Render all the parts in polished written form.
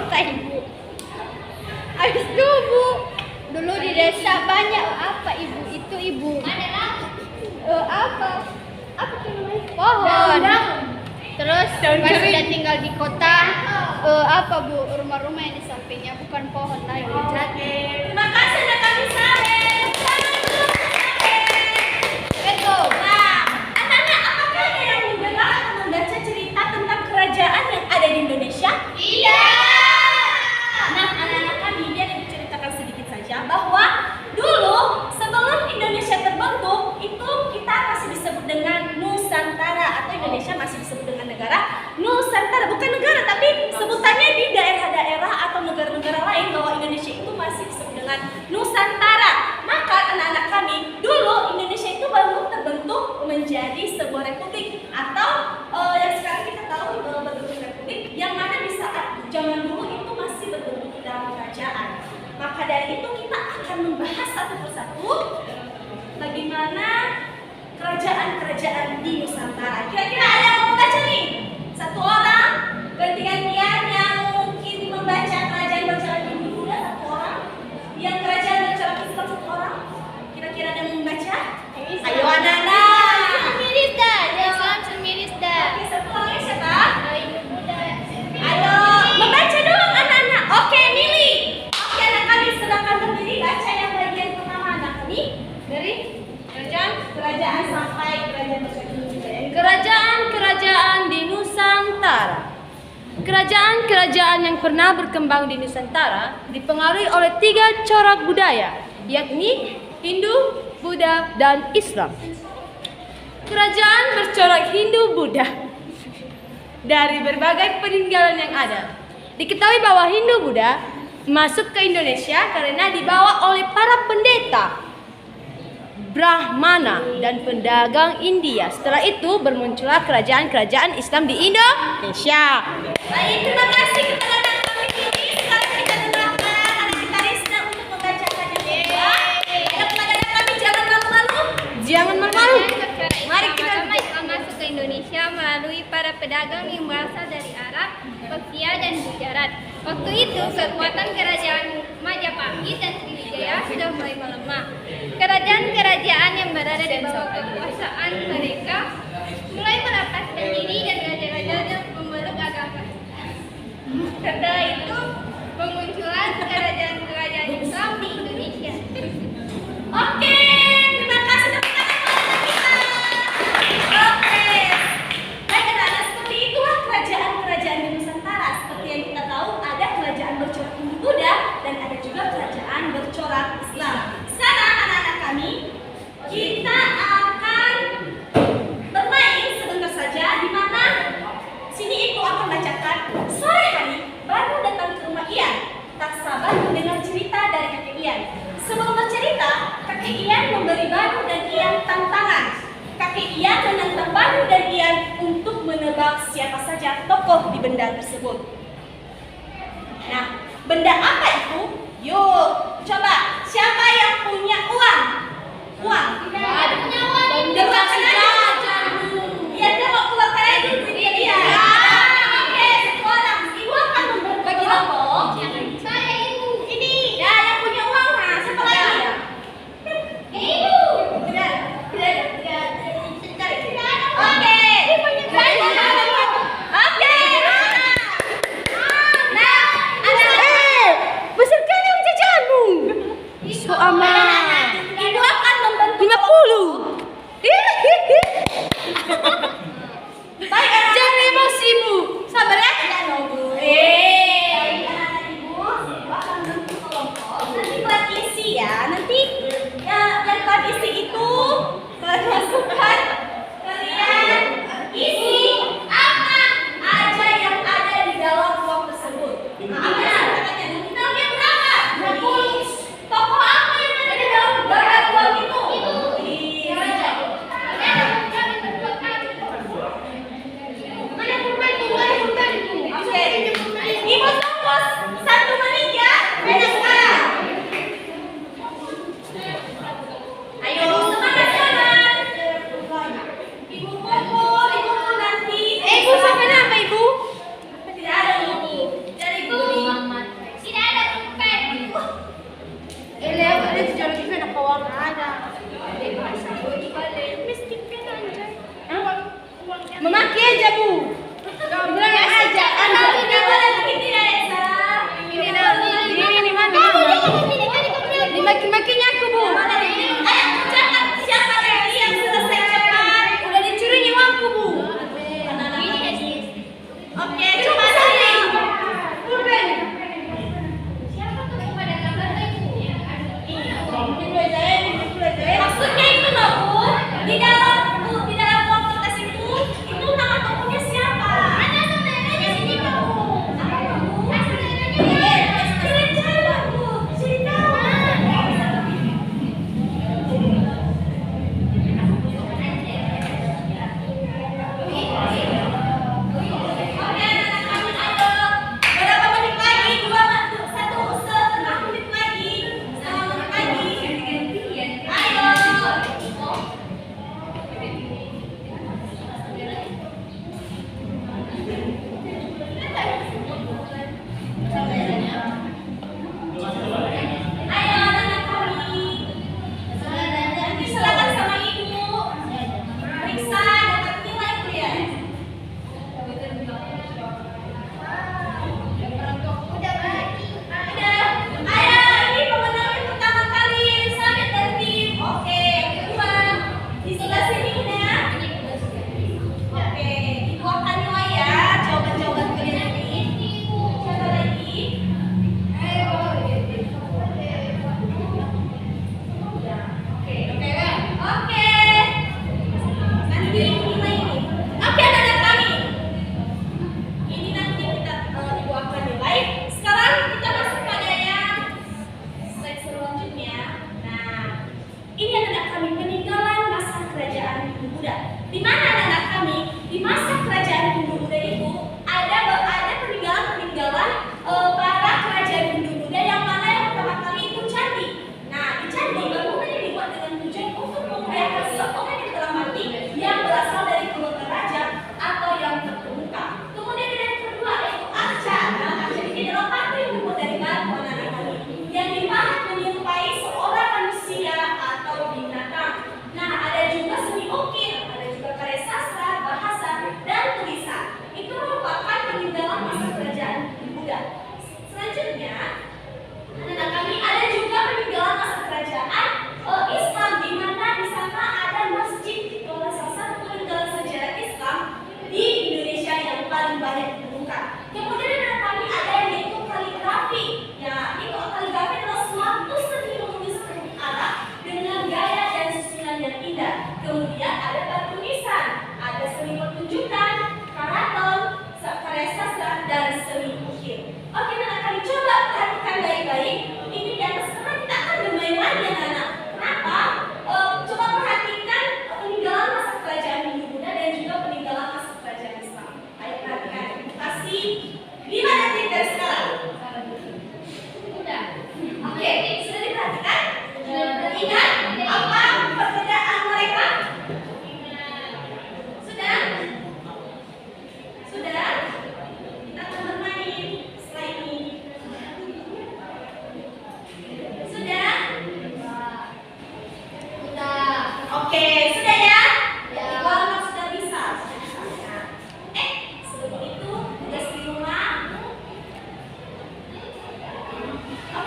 kota ibu. Habis itu bu, dulu di desa banyak apa ibu itu ibu. Apa tuh namanya? Pohon. Terus pas sudah tinggal di kota, apa bu, rumah-rumah yang di sampingnya bukan pohon lagi. Terima kasih sudah kami sare. Betul. Nah, anak-anak, apakah ada yang mendengar atau membaca cerita tentang kerajaan yang ada di Indonesia? Iya. Nah, anak-anak kami dia diceritakan sedikit saja bahwa dulu sebelum Indonesia terbentuk itu kita masih disebut dengan Nusantara atau Indonesia masih disebut dengan negara Nusantara, bukan negara tapi sebutannya di daerah-daerah atau negara-negara lain bahwa Indonesia itu masih disebut dengan Nusantara. Maka anak-anak kami dulu Indonesia itu baru terbentuk menjadi sebuah republik atau yang sekarang kita tahu berbentuk republik, yang mana di saat zaman dulu itu masih berbentuk dalam kerajaan. Maka dari itu kita akan membahas satu persatu bagaimana kerajaan-kerajaan di Nusantara. Kira-kira ada yang mau membaca nih? Satu orang, ganti-gantian yang mungkin membaca kerajaan bercorak Hindu Buddha satu orang, yang kerajaan bercorak Islam satu orang. Kira-kira ada yang membaca? Ayo anak-anak. Mirista, Islam Mirista. Oke, satu lagi siapa? Hindu Buddha. Ayo, membaca dong anak-anak. Oke, Mili. Oke, anak kami silakan berdiri baca yang bagian pertama anak kami dari kerajaan sampai kerajaan besar Indonesia. Kerajaan-kerajaan di Nusantara. Kerajaan-kerajaan yang pernah berkembang di Nusantara dipengaruhi oleh 3 corak budaya, yakni Hindu, Buddha, dan Islam. Kerajaan bercorak Hindu-Buddha. Dari berbagai peninggalan yang ada, diketahui bahwa Hindu-Buddha masuk ke Indonesia karena dibawa oleh para pendeta, Brahmana, dan pedagang India. Setelah itu bermuncullah kerajaan-kerajaan Islam di Indonesia. Baik, terima kasih kepada anak kami ini. Sekarang kita dengarkan anak kita Rizna untuk membacakan yang kedua. Ayo kepada anak kami, jangan malu-malu. Jangan malu-malu. Mari kita Islam masuk ke Indonesia melalui para pedagang yang berasal dari Arab, Persia, dan Gujarat. Waktu itu kekuatan kerajaan Majapahit dan Sriwijaya sudah mulai melemah. Kerajaan-kerajaan yang berada di bawah kekuasaan mereka mulai merapaskan diri dan raja-raja memeluk agama. Setelah itu bermunculan kerajaan-kerajaan Islam di Indonesia. Oke, terima kasih tepuk tangan kepada kita. Oke, baik anak-anak, seperti itulah kerajaan-kerajaan di Nusantara. Seperti yang kita tahu, ada kerajaan bercorak Hindu Buddha dan ada juga kerajaan bercorak Islam. Sekarang anak-anak kami, kita akan bermain sebentar saja di mana sini Ibu akan bacakan sore hari baru datang ke rumah Ian. Tak sabar mendengar cerita dari kakek Ian. Sebelum bercerita, kakek Ian memberi Banu dan Ian tantangan. Kakek Ian menantang Banu dan Ian untuk menebak siapa saja tokoh di benda tersebut. Nah, benda apa itu? Yuk, coba. Siapa yang punya uang? Uang. Ada punya uang. Keluarkan aja. Iya, dia mau keluarkan aja dulu duitnya dia. Oke, satu orang. Ibu akan membagi kelompok. Saya ibu. Ini, ya yang punya uang. Nah, siapa lagi? Ibu. Tidak. Oke. Oke. Nah, anak-anak.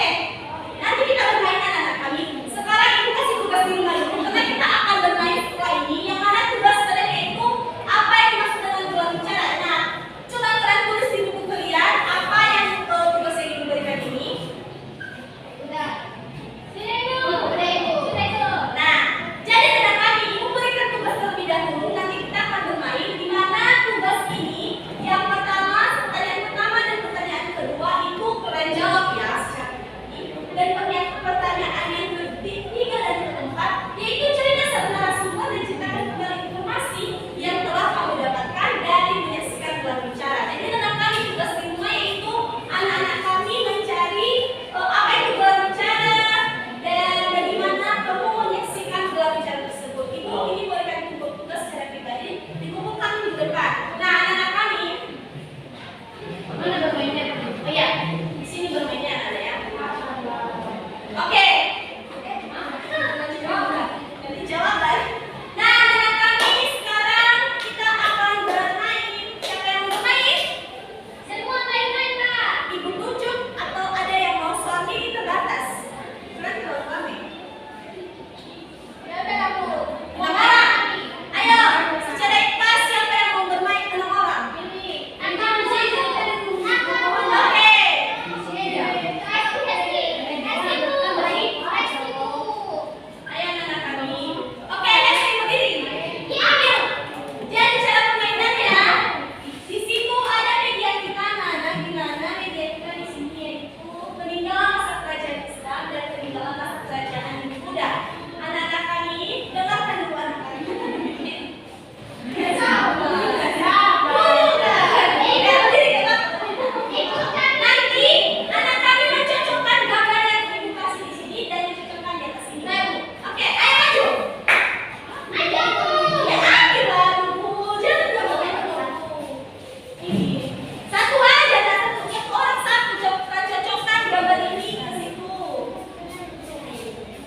Oke, nanti kita bermain anak-anak kami. Sekarang ibu kasih tugas di rumah dulu, karena kita akan bermain setelah ini. Yang mana tugas kalian yaitu apa yang dimaksud dengan gelar bicara. Nah, coba kalian tulis di buku kalian apa yang tugas yang ibu berikan ini. Udah. Sudah Ibu. Nah, jadi anak kami ibu berikan tugas terlebih dahulu. Nanti kita akan bermain di mana tugas ini yang pertama, pertanyaan pertama dan pertanyaan kedua itu kalian jawab ya secara tertib. Dan pertanyaan yang ketiga dan keempat yaitu cari dasar narasumber dan ceritakan kembali informasi yang telah kamu dapatkan dari menyaksikan gelar bicara. Jadi anak kami tugas di rumah yaitu anak-anak kami mencari apa itu gelar bicara dan bagaimana kamu menyaksikan gelar bicara tersebut. Ibu ini berikan tugas secara pribadi dikumpulkan di depan. Nah, anak-anak kami mana bermainnya? Oh iya, di sini bermainnya ada ya. Oke. Nanti jawab kan? Nah, anak kami sekarang kita akan bermain. Siapa yang mau bermain? Semua main-main, Kak. Ibu tunjuk atau ada yang mau suami di terbatas? Kalian kalau suami. Ya udah kamu. Enam orang. Ayo, secara ikhlas siapa yang mau bermain 6 orang? Ini. Anak saya dari rumah. Oke. Ayo anak kami. Oke, next yang berdiri. Ambil. Jadi cara permainannya di situ ada media kita mana di mana media kita di sini yaitu peninggalan masa kerajaan Islam dan peninggalan masa kerajaan Hindu Buddha. Anak-anak kami dengarkan dulu anak kami. Nanti anak kami mencocokkan gambar yang ibu kasih di sini dan mencocokkan di atas ini. Oke, ayo maju. Ya ambil lah dulu, jangan gambar. Ini satu aja, dan satu orang satu cocokkan gambar ini ke situ.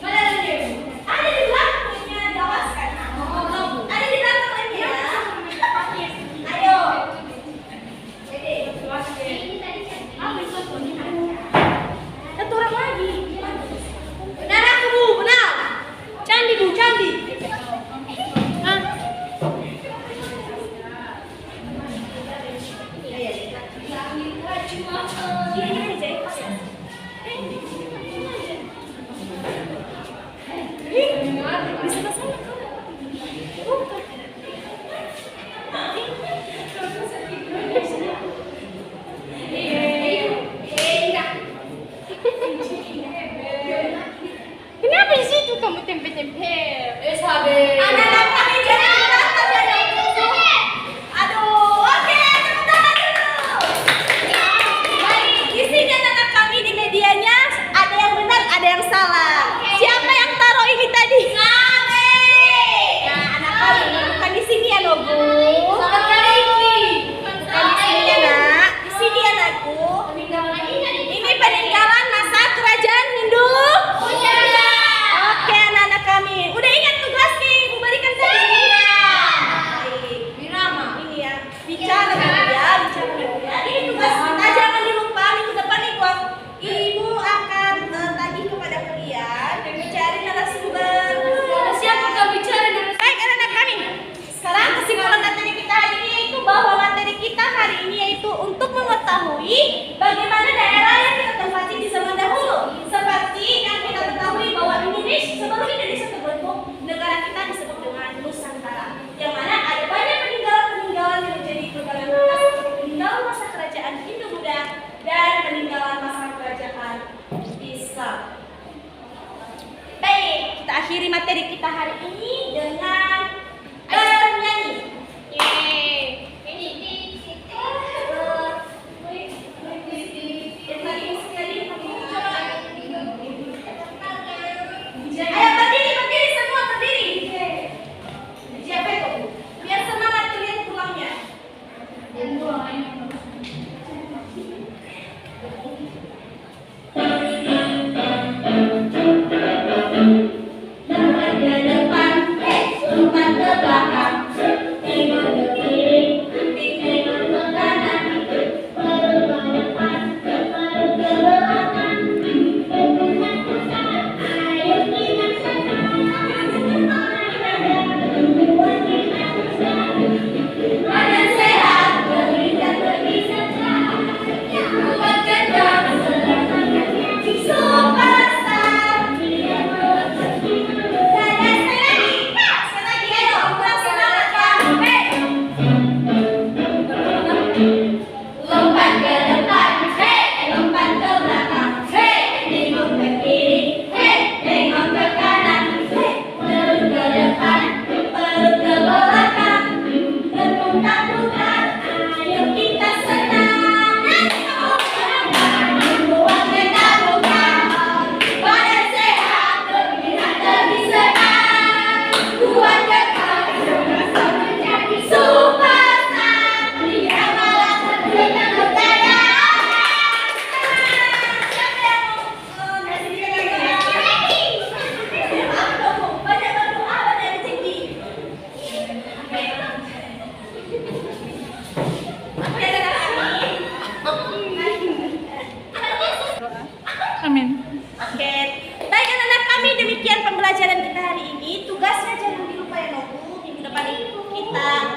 Mana lagi? Ada di belakangnya, awas kan? Ada di belakangnya. Ayo. Satu orang lagi. Benar aku Bu, benar. Candi Bu, candi. Hah? Kenapa di situ kamu tempel-tempel? Anak-anak kami jadi datang dari itu. Aduh, oke, tepuk tangan dulu. Baik, di sini anak-anak kami di medianya ada yang benar, ada yang salah. Siapa yang taruh ini tadi? Kami. Nah, anak kami bukan di sini ya, Nobu. Bukan di sini ya, Nak. Di sini ya, Nakku. Ini peninggalan masa kerajaan Hindu. Oke, anak-anak kami. Udah ingat tugas nih, Ibu berikan tadi. Baik. Ini ya, bicara dulu ya, bicara dulu ya. Ini tugas kita, jangan dilupa minggu depan Ibu akan tagih kepada kalian dan mencari narasumber. Siapa kau bicara narasumber? Baik, anak-anak kami. Sekarang kesimpulan materi kita hari ini yaitu bahwa materi kita hari ini yaitu untuk mengetahui bagaimana daerah yang kita tempati di zaman dahulu. Seperti yang kita ketahui bahwa Indonesia sebelum Indonesia terbentuk, negara kita disebut dengan Nusantara. Yang mana ada banyak peninggalan-peninggalan yang menjadi pegangan kita seperti peninggalan masa kerajaan Hindu Buddha dan peninggalan masa kerajaan Islam. Baik, kita akhiri materi kita hari ini dengan bernyanyi. Ayo berdiri semua berdiri. Siapa itu? Biar semangat kalian pulangnya. Ke depan, kita.